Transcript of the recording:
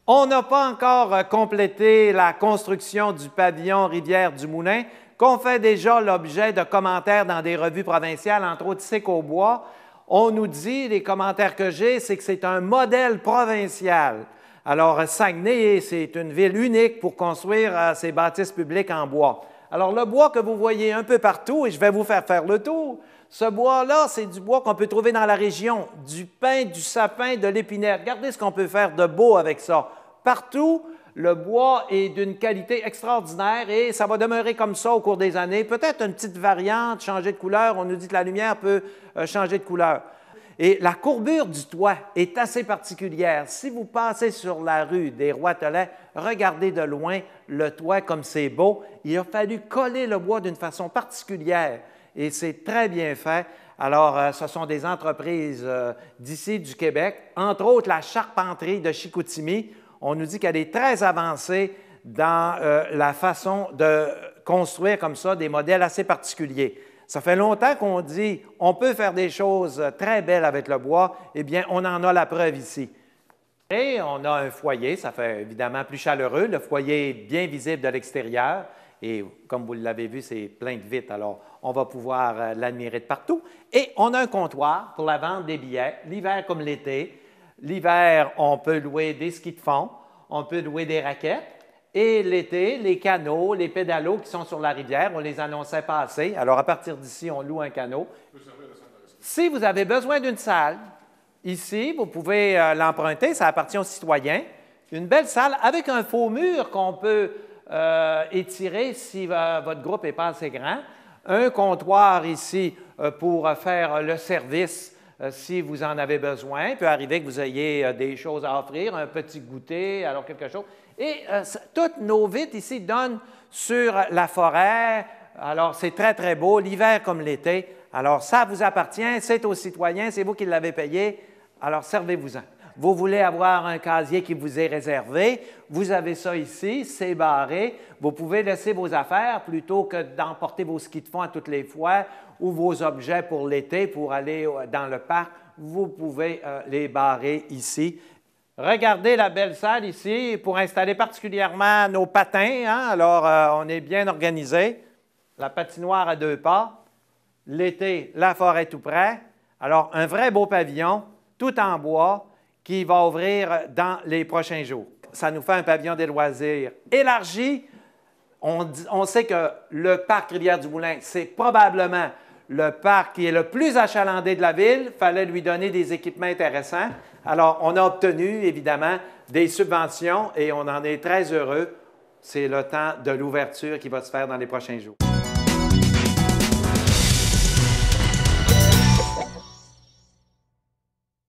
On n'a pas encore complété la construction du pavillon Rivière-du-Moulin, qu'on fait déjà l'objet de commentaires dans des revues provinciales, entre autres Sécobois. On nous dit, les commentaires que j'ai, c'est que c'est un modèle provincial. Alors, Saguenay, c'est une ville unique pour construire ses bâtisses publiques en bois. Alors, le bois que vous voyez un peu partout, et je vais vous faire le tour, ce bois-là, c'est du bois qu'on peut trouver dans la région, du pin, du sapin, de l'épinette. Regardez ce qu'on peut faire de beau avec ça. Partout, le bois est d'une qualité extraordinaire et ça va demeurer comme ça au cours des années. Peut-être une petite variante, changer de couleur. On nous dit que la lumière peut changer de couleur. Et la courbure du toit est assez particulière. Si vous passez sur la rue des Roitelets, regardez de loin le toit comme c'est beau. Il a fallu coller le bois d'une façon particulière et c'est très bien fait. Alors, ce sont des entreprises d'ici, du Québec, entre autres la charpenterie de Chicoutimi. On nous dit qu'elle est très avancée dans la façon de construire comme ça des modèles assez particuliers. Ça fait longtemps qu'on dit on peut faire des choses très belles avec le bois. Eh bien, on en a la preuve ici. Et on a un foyer, ça fait évidemment plus chaleureux. Le foyer est bien visible de l'extérieur. Et comme vous l'avez vu, c'est plein de vitres, alors on va pouvoir l'admirer de partout. Et on a un comptoir pour la vente des billets, l'hiver comme l'été. L'hiver, on peut louer des skis de fond, on peut louer des raquettes. Et l'été, les canots, les pédalos qui sont sur la rivière, on les annonçait pas assez. Alors, à partir d'ici, on loue un canot. Si vous avez besoin d'une salle, ici, vous pouvez l'emprunter, ça appartient aux citoyens. Une belle salle avec un faux mur qu'on peut étirer si votre groupe n'est pas assez grand. Un comptoir ici pour faire le service si vous en avez besoin. Il peut arriver que vous ayez des choses à offrir, un petit goûter, alors quelque chose. Et toutes nos vitres ici donnent sur la forêt. Alors, c'est très, très beau, l'hiver comme l'été. Alors, ça vous appartient, c'est aux citoyens, c'est vous qui l'avez payé. Alors, servez-vous-en. Vous voulez avoir un casier qui vous est réservé, vous avez ça ici, c'est barré. Vous pouvez laisser vos affaires plutôt que d'emporter vos skis de fond à toutes les fois ou vos objets pour l'été pour aller dans le parc. Vous pouvez les barrer ici. Regardez la belle salle ici pour installer particulièrement nos patins. Hein? Alors, on est bien organisé. La patinoire à 2 pas. L'été, la forêt tout près. Alors, un vrai beau pavillon, tout en bois, qui va ouvrir dans les prochains jours. Ça nous fait un pavillon des loisirs élargi. On sait que le parc Rivière-du-Moulin, c'est probablement le parc qui est le plus achalandé de la ville. Il fallait lui donner des équipements intéressants. Alors, on a obtenu, évidemment, des subventions et on en est très heureux. C'est le temps de l'ouverture qui va se faire dans les prochains jours.